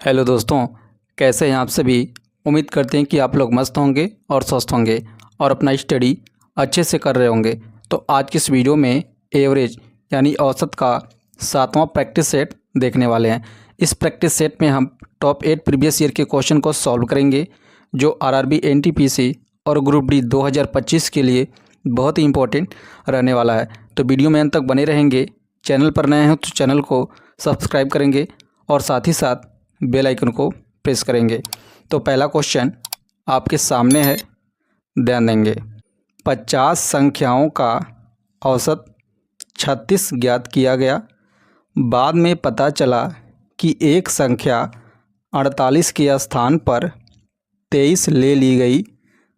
Hello दोस्तों, कैसे हैं आप सभी। उम्मीद करते हैं कि आप लोग मस्त होंगे और स्वस्थ होंगे और अपना स्टडी अच्छे से कर रहे होंगे। तो आज की इस वीडियो में एवरेज यानी औसत का 7वां प्रैक्टिस सेट देखने वाले हैं। इस प्रैक्टिस सेट में हम टॉप 8 प्रीवियस ईयर के क्वेश्चन को सॉल्व करेंगे, जो आरआरबी एनटीपीसी और ग्रुप डी 2025 के लिए बहुत ही इंपॉर्टेंट रहने वाला है। तो वीडियो में अंत तक बने रहेंगे। चैनल पर नए हैं तो चैनल को सब्सक्राइब करेंगे और साथ ही साथ बेल आइकन को प्रेस करेंगे। तो पहला क्वेश्चन आपके सामने है, ध्यान देंगे। 50 संख्याओं का औसत 36 ज्ञात किया गया। बाद में पता चला कि एक संख्या 48 के स्थान पर 23 ले ली गई।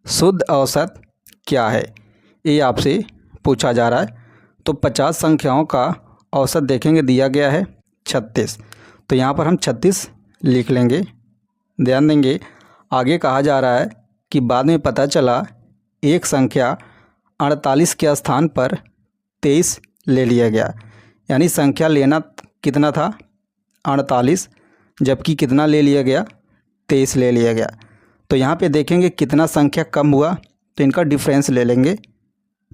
शुद्ध औसत क्या है, ये आपसे पूछा जा रहा है। तो 50 संख्याओं का औसत देखेंगे, दिया गया है 36। तो यहाँ पर हम 36 लिख लेंगे। ध्यान देंगे, आगे कहा जा रहा है कि बाद में पता चला एक संख्या 48 के स्थान पर 23 ले लिया गया। यानी संख्या लेना कितना था 48, जबकि कितना ले लिया गया 23 ले लिया गया। तो यहाँ पे देखेंगे कितना संख्या कम हुआ, तो इनका डिफरेंस ले लेंगे।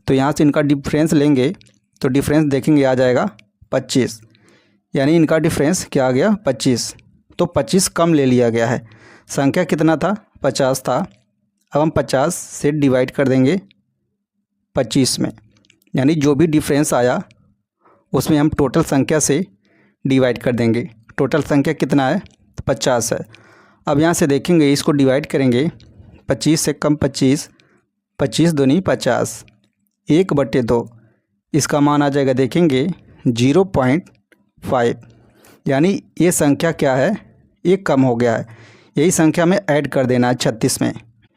तो यहाँ से इनका डिफरेंस लेंगे तो डिफरेंस देखेंगे आ जाएगा 25। यानी इनका डिफरेंस क्या आ गया 25। तो 25 कम ले लिया गया है। संख्या कितना था 50 था। अब हम 50 से डिवाइड कर देंगे 25 में, यानी जो भी डिफरेंस आया उसमें हम टोटल संख्या से डिवाइड कर देंगे। टोटल संख्या कितना है 50 है। अब यहाँ से देखेंगे, इसको डिवाइड करेंगे 25 से कम 25, 25 दूनी 50, 1/2। इसका मान आ जाएगा देखेंगे 0.5। यानी ये संख्या क्या है, ये कम हो गया है। यही संख्या में ऐड कर देना है 36 में।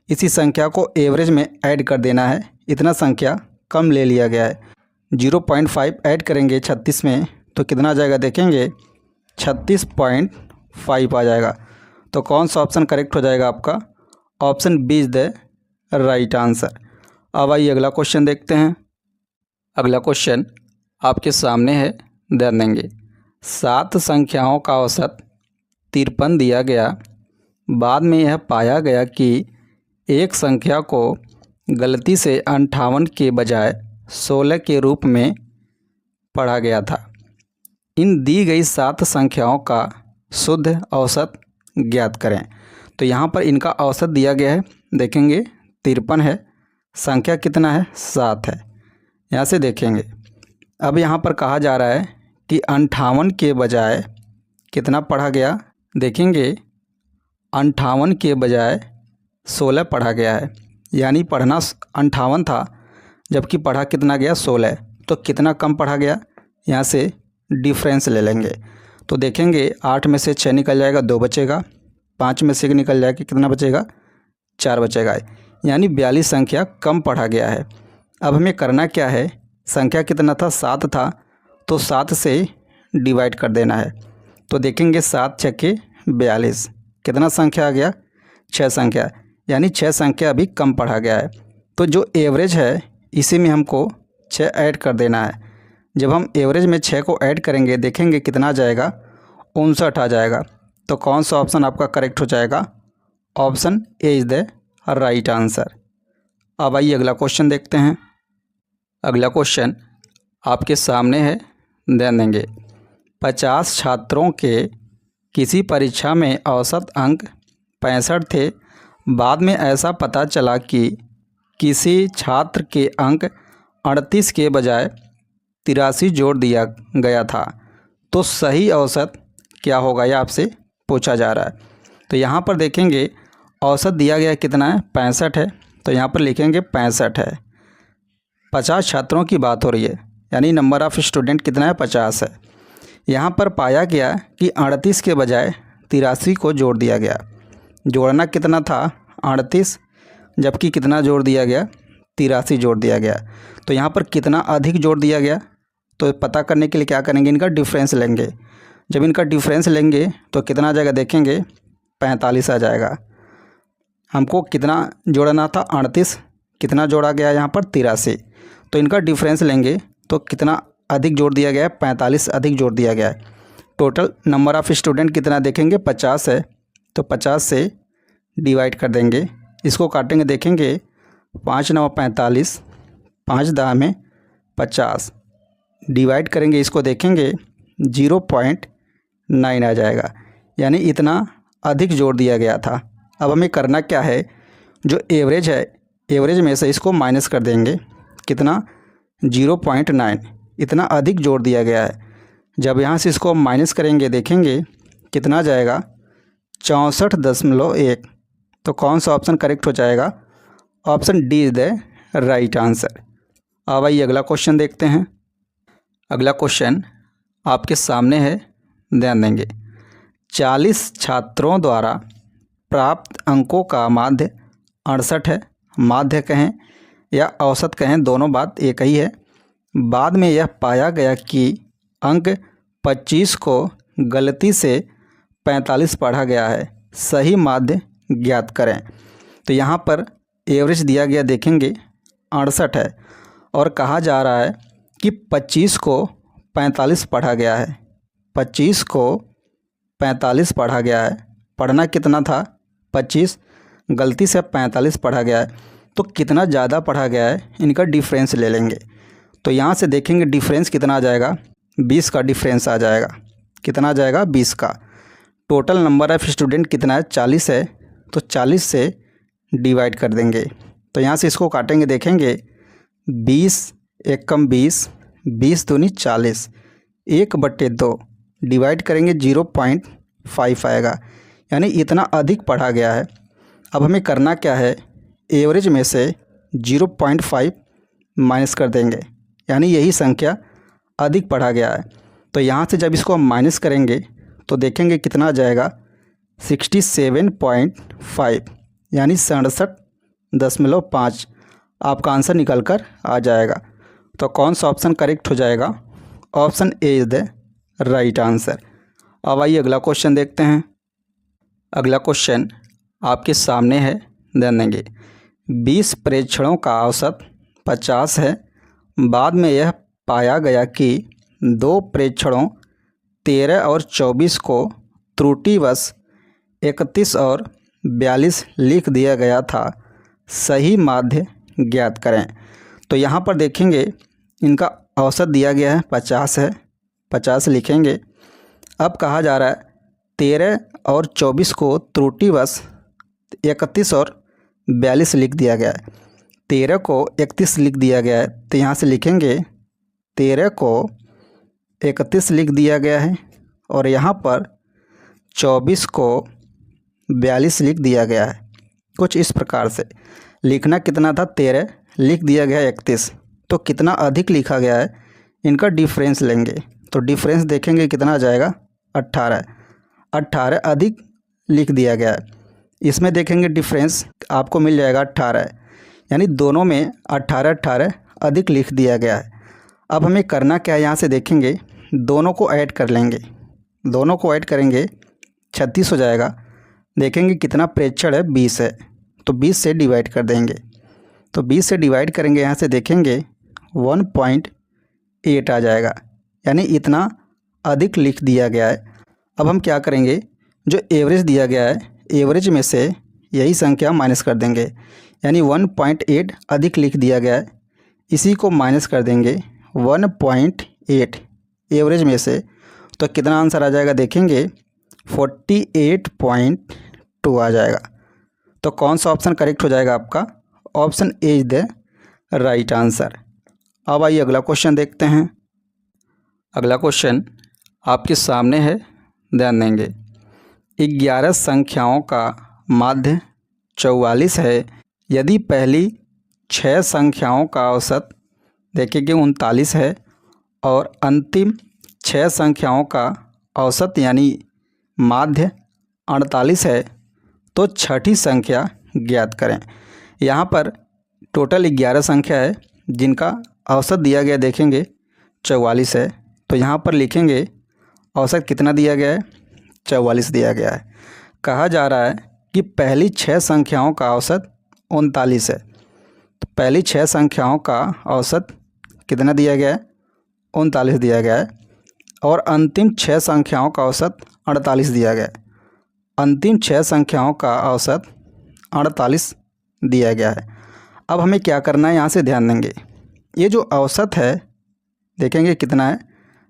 इसी संख्या को एवरेज में ऐड कर देना है। इतना संख्या कम ले लिया गया है। 0.5 ऐड करेंगे 36 में तो कितना आ जाएगा देखेंगे 36.5 आ जाएगा। तो कौन सा ऑप्शन करेक्ट हो जाएगा आपका, option B is the right answer. अब आइए अगला क्वेश्चन देखते हैं। अगला क्वेश्चन आपके सामने है, ध्यान देंगे। 7 संख्याओं का औसत 53 दिया गया। बाद में यह पाया गया कि एक संख्या को गलती से 58 के बजाय 16 के रूप में पढ़ा गया था। इन दी गई 7 संख्याओं का शुद्ध औसत ज्ञात करें। तो यहाँ पर इनका औसत दिया गया है, देखेंगे 53 है, संख्या कितना है 7 है। यहाँ से देखेंगे, अब यहाँ पर कहा जा रहा है कि 58 के बजाय कितना पढ़ा गया, देखेंगे 58 के बजाय 16 पढ़ा गया है। यानी पढ़ना 58 था, जबकि पढ़ा कितना गया 16। तो कितना कम पढ़ा गया, यहाँ से डिफरेंस ले लेंगे। तो देखेंगे 8 में से 6 निकल जाएगा, 2 बचेगा। 5 में से निकल जाएगा, कितना बचेगा 4 बचेगा। यानी 42 संख्या कम पढ़ा गया है। अब हमें करना क्या है, संख्या कितना था 7 था, तो 7 से डिवाइड कर देना है। तो देखेंगे 7 × 6 = 42। कितना संख्या आ गया 6 संख्या। यानी 6 संख्या अभी कम पढ़ा गया है। तो जो एवरेज है इसी में हमको 6 ऐड कर देना है। जब हम एवरेज में 6 को ऐड करेंगे देखेंगे कितना आ जाएगा 59 आ जाएगा। तो कौन सा ऑप्शन आपका करेक्ट हो जाएगा, option A is the right answer. अब आइए अगला क्वेश्चन देखते हैं। अगला क्वेश्चन आपके सामने है, ध्यान देंगे। 50 छात्रों के किसी परीक्षा में औसत अंक 65 थे। बाद में ऐसा पता चला कि किसी छात्र के अंक 38 के बजाय 83 जोड़ दिया गया था। तो सही औसत क्या होगा, यह आपसे पूछा जा रहा है। तो यहाँ पर देखेंगे औसत दिया गया कितना है 65 है। तो यहाँ पर लिखेंगे 65 है। 50 छात्रों की बात हो रही है, यानी नंबर ऑफ़ स्टूडेंट कितना है 50 है। यहाँ पर पाया गया कि 38 के बजाय 83 को जोड़ दिया गया। जोड़ना कितना था 38, जबकि कितना जोड़ दिया गया 83 जोड़ दिया गया। तो यहाँ पर कितना अधिक जोड़ दिया गया, तो पता करने के लिए क्या करेंगे, इनका डिफरेंस लेंगे। जब इनका डिफरेंस लेंगे तो कितना आ जाएगा देखेंगे 45 आ जाएगा। हमको कितना जोड़ना था 38, कितना जोड़ा गया यहाँ पर 83। तो इनका डिफरेंस लेंगे तो कितना अधिक जोड़ दिया गया है 45 अधिक जोड़ दिया गया है। टोटल नंबर ऑफ़ स्टूडेंट कितना देखेंगे 50 है, तो 50 से डिवाइड कर देंगे। इसको काटेंगे देखेंगे 5 9 45, 5 10 में 50, डिवाइड करेंगे इसको देखेंगे 0.9 आ जाएगा, यानी इतना अधिक जोड़ दिया गया था। अब हमें करना क्या है, जो एवरेज है एवरेज में से इसको माइनस कर देंगे, कितना 0.9, इतना अधिक जोड़ दिया गया है। जब यहाँ से इसको माइनस करेंगे देखेंगे कितना जाएगा 64.1। तो कौन सा ऑप्शन करेक्ट हो जाएगा, option D is the right answer. अब आइए अगला क्वेश्चन देखते हैं। अगला क्वेश्चन आपके सामने है, ध्यान देंगे। 40 छात्रों द्वारा प्राप्त अंकों का माध्य 68 है। माध्य कहें या औसत कहें, दोनों बात एक ही है। बाद में यह पाया गया कि अंक 25 को गलती से 45 पढ़ा गया है, सही माध्य ज्ञात करें। तो यहाँ पर एवरेज दिया गया देखेंगे 68 है और कहा जा रहा है कि 25 को 45 पढ़ा गया है। 25 को 45 पढ़ा गया है, पढ़ना कितना था 25, गलती से 45 पढ़ा गया है, तो कितना ज़्यादा पढ़ा गया है इनका डिफरेंस ले लेंगे। तो यहाँ से देखेंगे डिफरेंस कितना आ जाएगा, 20 का डिफरेंस आ जाएगा। कितना आ जाएगा 20 का। टोटल नंबर ऑफ़ स्टूडेंट कितना है 40 है, तो 40 से डिवाइड कर देंगे। तो यहाँ से इसको काटेंगे देखेंगे 20 एक कम 20, 20 दूनी 40, 1/2 डिवाइड करेंगे 0.5 आएगा, यानी इतना अधिक पढ़ा गया है। अब हमें करना क्या है, एवरेज में से 0.5 माइनस कर देंगे, यानी यही संख्या अधिक पढ़ा गया है। तो यहाँ से जब इसको हम माइनस करेंगे तो देखेंगे कितना आ जाएगा 67.5, यानी 67.5 आपका आंसर निकल कर आ जाएगा। तो कौन सा ऑप्शन करेक्ट हो जाएगा, option A is the right answer. अब आइए अगला क्वेश्चन देखते हैं। अगला क्वेश्चन आपके सामने है, ध्यान देंगे। 20 प्रेक्षणों का औसत 50 है। बाद में यह पाया गया कि 2 प्रेक्षणों 13 और 24 को त्रुटिवश 31 और 42 लिख दिया गया था, सही माध्य ज्ञात करें। तो यहाँ पर देखेंगे इनका औसत दिया गया है 50 है, 50 लिखेंगे। अब कहा जा रहा है 13 और 24 को त्रुटिवश 31 और 42 लिख दिया गया है। 13 को 31 लिख दिया गया है, तो यहाँ से लिखेंगे 13 को 31 लिख दिया गया है और यहाँ पर 24 को 42 लिख दिया गया है। कुछ इस प्रकार से लिखना कितना था 13, लिख दिया गया 31, तो कितना अधिक लिखा गया है इनका डिफरेंस लेंगे। तो डिफरेंस देखेंगे कितना आ जाएगा 18, 18 अधिक लिख दिया गया है। इसमें देखेंगे डिफरेंस आपको मिल जाएगा 18, यानी दोनों में 18 18 अधिक लिख दिया गया है। अब हमें करना क्या है, यहाँ से देखेंगे दोनों को ऐड कर लेंगे, दोनों को ऐड करेंगे 36 हो जाएगा। देखेंगे कितना प्रेक्षण है 20 है, तो 20 से डिवाइड कर देंगे। तो 20 से डिवाइड करेंगे, यहाँ से देखेंगे 1.8 आ जाएगा, यानी इतना अधिक लिख दिया गया है। अब हम क्या करेंगे, जो एवरेज दिया गया है एवरेज में से यही संख्या माइनस कर देंगे, यानी 1.8 अधिक लिख दिया गया है, इसी को माइनस कर देंगे 1.8 एवरेज में से, तो कितना आंसर आ जाएगा देखेंगे 48.2 आ जाएगा। तो कौन सा ऑप्शन करेक्ट हो जाएगा आपका, option A is the right answer. अब आइए अगला क्वेश्चन देखते हैं। अगला क्वेश्चन आपके सामने है, ध्यान देंगे। 11 संख्याओं का माध्य 44 है। यदि पहली 6 संख्याओं का औसत देखेंगे 39 है और अंतिम 6 संख्याओं का औसत यानी माध्य 48 है, तो छठी संख्या ज्ञात करें। यहाँ पर टोटल 11 संख्या है जिनका औसत दिया गया देखेंगे 44 है, तो यहाँ पर लिखेंगे औसत कितना दिया गया है 44 दिया गया है। कहा जा रहा है कि पहली 6 संख्याओं का औसत 39 है, तो पहली 6 संख्याओं का औसत कितना दिया गया है 39 दिया गया है और अंतिम 6 संख्याओं का औसत 48 दिया गया है। अंतिम 6 संख्याओं का औसत 48 दिया गया है। अब हमें क्या करना है, यहाँ से ध्यान देंगे। ये जो औसत है देखेंगे कितना है,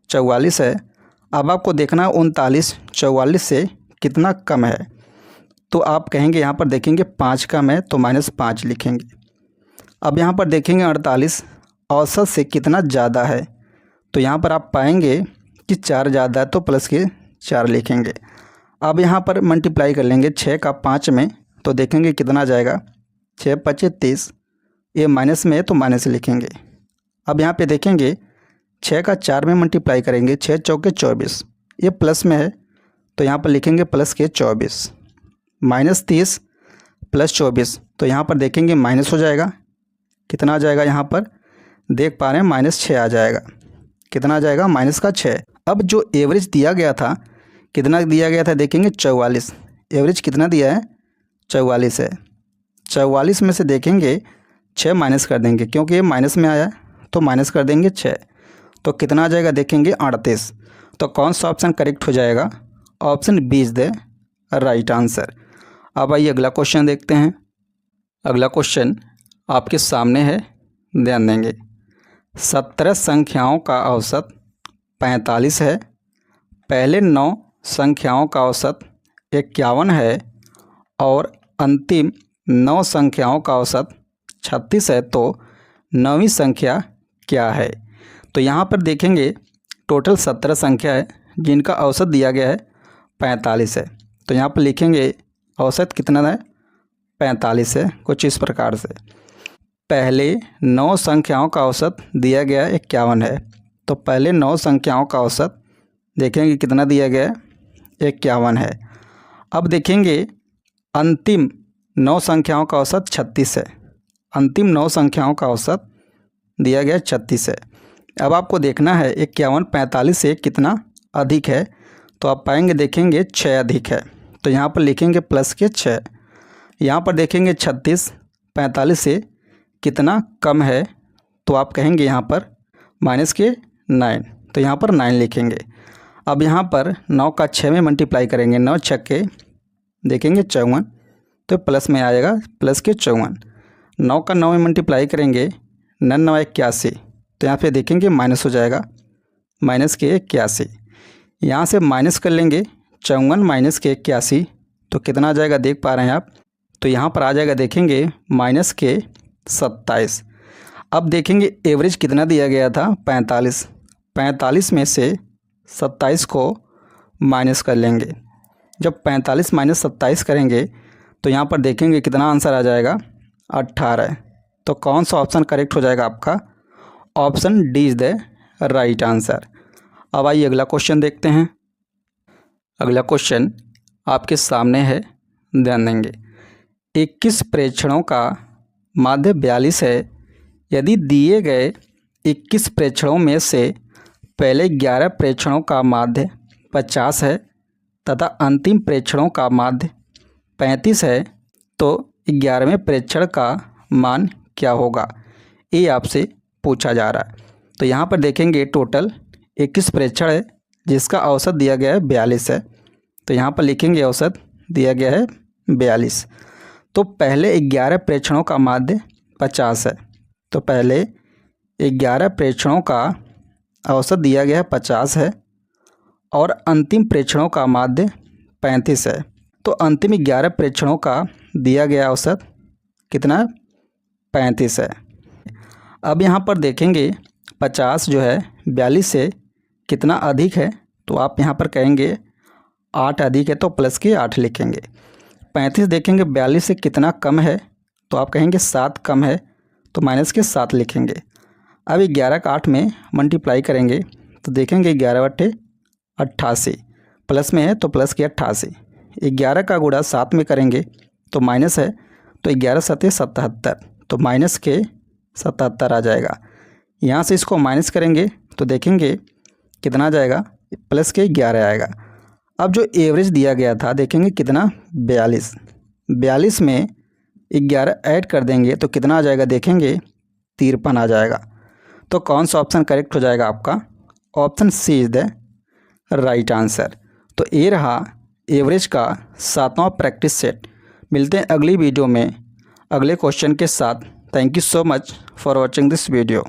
44 है। अब आपको देखना है 39 44 से कितना कम है। तो आप कहेंगे यहाँ पर देखेंगे 5 कम है तो -5 लिखेंगे। अब यहाँ पर देखेंगे 48 औसत से कितना ज़्यादा है, तो यहाँ पर आप पाएंगे कि 4 ज़्यादा है तो प्लस के 4 लिखेंगे। अब यहाँ पर मल्टीप्लाई कर लेंगे 6 का 5 में, तो देखेंगे कितना जाएगा, 6 × 5 = 30। ये माइनस में है तो माइनस लिखेंगे। अब यहाँ पे देखेंगे 6 का 4 में मल्टीप्लाई करेंगे, 6 × 4 = 24। ये प्लस में है तो यहाँ पर लिखेंगे प्लस के 24। -30 + 24, तो यहाँ पर देखेंगे माइनस हो जाएगा। कितना आ जाएगा, यहाँ पर देख पा रहे हैं -6 आ जाएगा। कितना आ जाएगा, -6। अब जो एवरेज दिया गया था, कितना दिया गया था, देखेंगे 44। एवरेज कितना दिया है, 44 है। 44 में से देखेंगे 6 माइनस कर देंगे, क्योंकि ये माइनस में आया है तो माइनस कर देंगे 6, तो कितना आ जाएगा, देखेंगे 38। तो कौन सा ऑप्शन करेक्ट हो जाएगा, option B is the right answer. अब आइए अगला क्वेश्चन देखते हैं। अगला क्वेश्चन आपके सामने है, ध्यान देंगे। 17 संख्याओं का औसत 45 है। पहले 9 संख्याओं का औसत 51 है और अंतिम 9 संख्याओं का औसत 36 है, तो 9वीं संख्या क्या है। तो यहाँ पर देखेंगे टोटल 17 संख्या है जिनका औसत दिया गया है 45 है। तो यहाँ पर लिखेंगे औसत कितना है, 45 है, कुछ इस प्रकार से। पहले 9 संख्याओं का औसत दिया गया 51 है, तो पहले 9 संख्याओं का औसत देखेंगे कितना दिया गया है, 51 है। अब देखेंगे अंतिम 9 संख्याओं का औसत 36 है। अंतिम 9 संख्याओं का औसत दिया गया 36 है। अब आपको देखना है 51 45 से कितना अधिक है, तो आप पाएंगे देखेंगे 6 अधिक है, तो यहाँ पर लिखेंगे प्लस के 6। यहाँ पर देखेंगे 36 45 से कितना कम है, तो आप कहेंगे यहाँ पर माइनस के 9, तो यहाँ पर 9 लिखेंगे। अब यहाँ पर 9 का 6 में मल्टीप्लाई करेंगे, 9 × 6 = देखेंगे 54, तो प्लस में आएगा प्लस के 54। 9 का 9 में मल्टीप्लाई करेंगे, 9 × 9 = 81, तो यहाँ पे देखेंगे माइनस हो जाएगा, माइनस के 81। यहाँ से माइनस कर लेंगे 54 माइनस के 81, तो कितना आ जाएगा, देख पा रहे हैं आप, तो यहाँ पर आ जाएगा देखेंगे माइनस के 27। अब देखेंगे एवरेज कितना दिया गया था, 45। 45 में से 27 को माइनस कर लेंगे। जब 45 - 27 करेंगे तो यहाँ पर देखेंगे कितना आंसर आ जाएगा, 18। तो कौन सा ऑप्शन करेक्ट हो जाएगा आपका, option D is the right answer. अब आइए अगला क्वेश्चन देखते हैं। अगला क्वेश्चन आपके सामने है, ध्यान देंगे। 21 प्रेक्षणों का माध्य 42 है। यदि दिए गए 21 प्रेक्षणों में से पहले 11 प्रेक्षणों का माध्य 50 है तथा अंतिम प्रेक्षणों का माध्य 35 है, तो 11वें प्रेक्षण का मान क्या होगा, ये आपसे पूछा जा रहा है। तो यहाँ पर देखेंगे टोटल 21 प्रेक्षण है जिसका औसत दिया गया है 42 है, तो यहाँ पर लिखेंगे औसत दिया गया है 42। तो पहले 11 प्रेक्षणों का माध्य 50 है, तो पहले 11 प्रेक्षणों का औसत दिया गया है 50 है और अंतिम प्रेक्षणों का माध्य 35 है, तो अंतिम 11 प्रेक्षणों का दिया गया औसत कितना है, 35 है। अब यहाँ पर देखेंगे 50 जो है 42 से कितना अधिक है, तो आप यहाँ पर कहेंगे 8 अधिक है, तो प्लस के 8 लिखेंगे। 35 देखेंगे 42 से कितना कम है, तो आप कहेंगे 7 कम है, तो माइनस के 7 लिखेंगे। अब 11 का 8 में मल्टीप्लाई करेंगे तो देखेंगे 11 × 88, प्लस में है तो प्लस के 88। 11 का गुणा 7 में करेंगे तो माइनस है, तो 11 × 7 = 77, तो माइनस के 77 आ जाएगा। यहाँ से इसको माइनस करेंगे तो देखेंगे कितना आ जाएगा, प्लस के 11 आएगा। अब जो एवरेज दिया गया था देखेंगे कितना, 42। 42 में 11 ऐड कर देंगे तो कितना आ जाएगा, देखेंगे 53 आ जाएगा। तो कौन सा ऑप्शन करेक्ट हो जाएगा आपका, option C is the right answer. तो ये रहा एवरेज का 7वां प्रैक्टिस सेट। मिलते हैं अगली वीडियो में अगले क्वेश्चन के साथ। Thank you so much for watching this video.